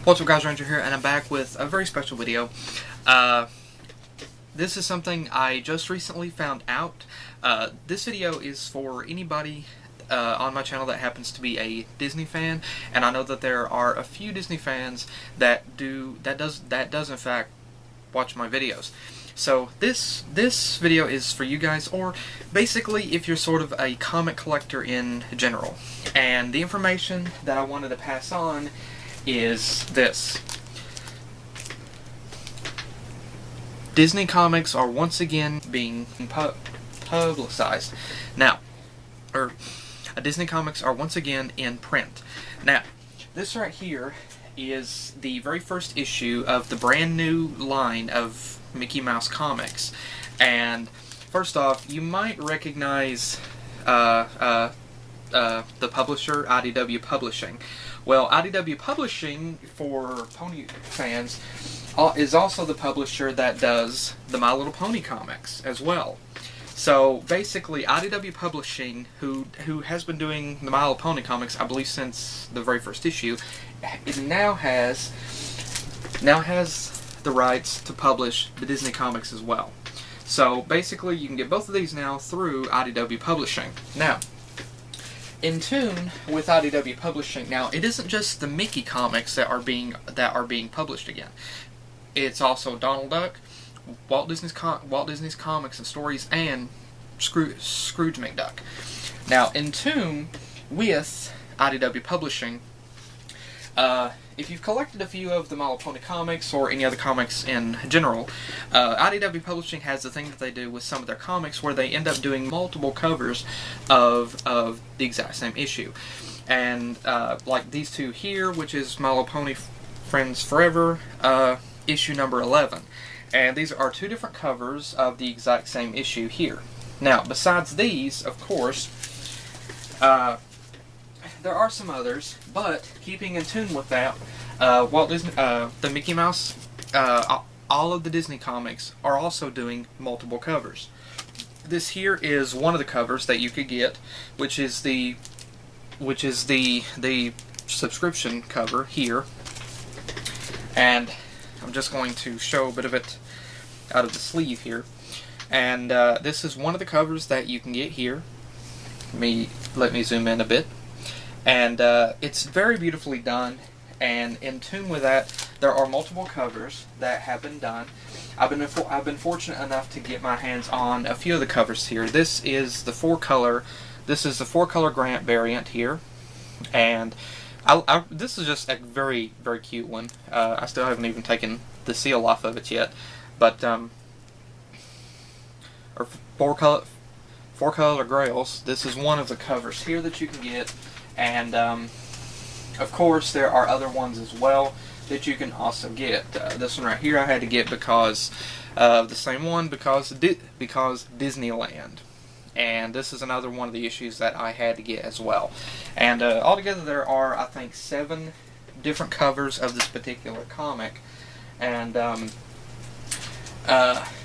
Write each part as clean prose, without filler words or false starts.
What's up guys, Ranger here, and I'm back with a very special video. This is something I just recently found out. This video is for anybody on my channel that happens to be a Disney fan, and I know that there are a few Disney fans that does in fact watch my videos. So this video is for you guys, or basically if you're sort of a comic collector in general. And the information that I wanted to pass on is this. Disney comics are once again being publicized. Now, Disney comics are once again in print. Now, this right here is the very first issue of the brand new line of Mickey Mouse comics. And first off, you might recognize the publisher, IDW Publishing. Well, IDW Publishing, for pony fans, is also the publisher that does the My Little Pony comics as well. So basically, IDW Publishing, who has been doing the My Little Pony comics, I believe since the very first issue, it now has the rights to publish the Disney comics as well. So basically, you can get both of these now through IDW Publishing. Now, in tune with IDW Publishing, now it isn't just the Mickey comics that are being published again. It's also Donald Duck, Walt Disney's Comics and Stories, and Scrooge McDuck. Now, in tune with IDW Publishing, if you've collected a few of the My Little Pony comics or any other comics in general, IDW Publishing has the thing that they do with some of their comics where they end up doing multiple covers of the exact same issue. And like these two here, which is My Little Pony Friends Forever, issue number 11. And these are two different covers of the exact same issue here. Now, besides these, of course, there are some others, but keeping in tune with that, Walt Disney, the Mickey Mouse, all of the Disney comics are also doing multiple covers. This here is one of the covers that you could get, which is the subscription cover here, and I'm just going to show a bit of it out of the sleeve here. And this is one of the covers that you can get here. Let me zoom in a bit. And it's very beautifully done, and in tune with that, there are multiple covers that have been done. I've been fortunate enough to get my hands on a few of the covers here. This is the 4-color Grant variant here, and this is just a very, very cute one. I still haven't even taken the seal off of it yet, but or 4-color Grails. This is one of the covers here that you can get. And, of course, there are other ones as well that you can also get. This one right here I had to get because of the same one, because Disneyland. And this is another one of the issues that I had to get as well. And altogether there are, I think, 7 different covers of this particular comic. And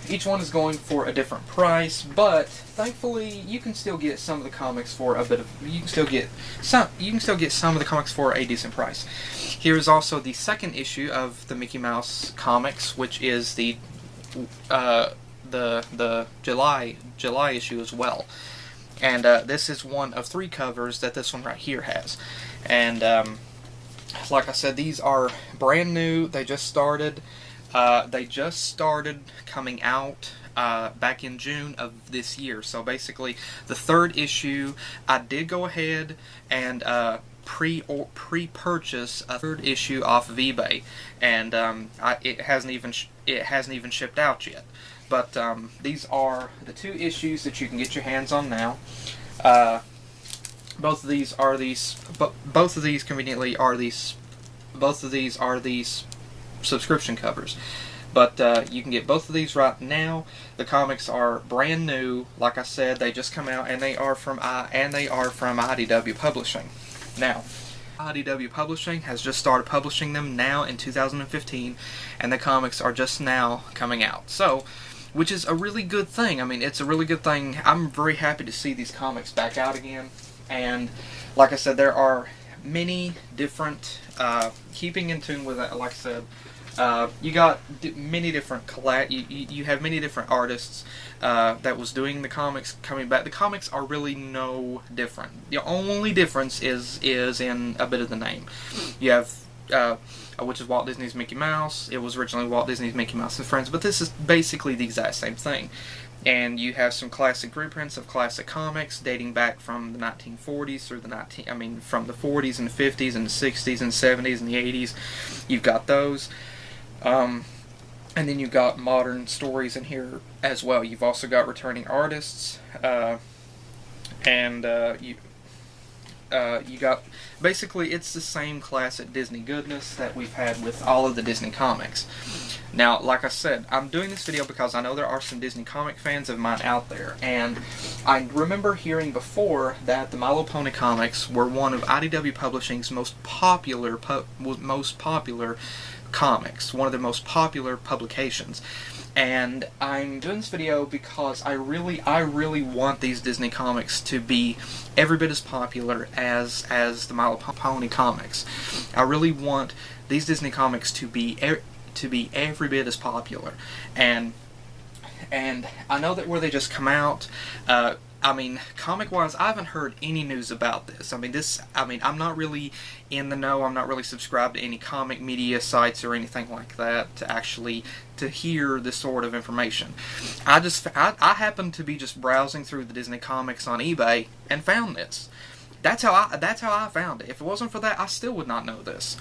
each one is going for a different price, but thankfully you can still get some of the comics for a bit of you can still get some of the comics for a decent price. Here is also the second issue of the Mickey Mouse comics, which is the July issue as well. And this is one of 3 covers that this one right here has. And like I said, these are brand new. They just started coming out back in June of this year. So basically, the 3rd issue, I did go ahead and pre-purchase a 3rd issue off of eBay, and it hasn't even shipped out yet. But these are the 2 issues that you can get your hands on now. Both of these conveniently are these subscription covers, but you can get both of these right now. The comics are brand new. Like I said, they just come out, and they are from IDW Publishing. Now, IDW Publishing has just started publishing them now in 2015, and the comics are just now coming out. So, which is a really good thing. I mean, it's a really good thing. I'm very happy to see these comics back out again, and like I said, there are many different, keeping in tune with that, like I said, you got many different you have many different artists that was doing the comics coming back. The comics are really no different. The only difference is in a bit of the name. You have which is Walt Disney's Mickey Mouse. It was originally Walt Disney's Mickey Mouse and Friends, but this is basically the exact same thing. And you have some classic reprints of classic comics dating back from the 1940s through the from the 40s and the 50s and the 60s and 70s and the 80s. You've got those. And then you've got modern stories in here as well. You've also got returning artists, and you got, basically it's the same classic Disney goodness that we've had with all of the Disney comics. Now, like I said, I'm doing this video because I know there are some Disney comic fans of mine out there, and I remember hearing before that the My Little Pony comics were one of IDW Publishing's most popular comics, one of their most popular publications. And I'm doing this video because I really want these Disney comics to be every bit as popular as the My Little Pony comics. I really want these Disney comics to be every bit as popular. And I know that where they just come out, comic-wise, I haven't heard any news about this. I'm not really in the know. I'm not really subscribed to any comic media sites or anything like that to hear this sort of information. I happened to be just browsing through the Disney comics on eBay and found this. That's how I found it. If it wasn't for that, I still would not know this.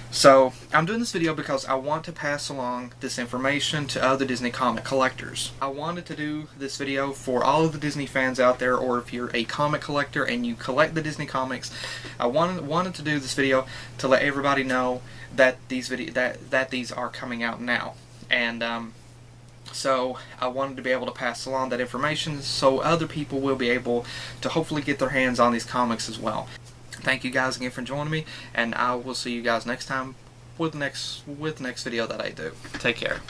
So, I'm doing this video because I want to pass along this information to other Disney comic collectors. I wanted to do this video for all of the Disney fans out there, or if you're a comic collector and you collect the Disney comics, I wanted to do this video to let everybody know that these are coming out now. And so I wanted to be able to pass along that information so other people will be able to hopefully get their hands on these comics as well. Thank you guys again for joining me, and I will see you guys next time with the next video that I do. Take care.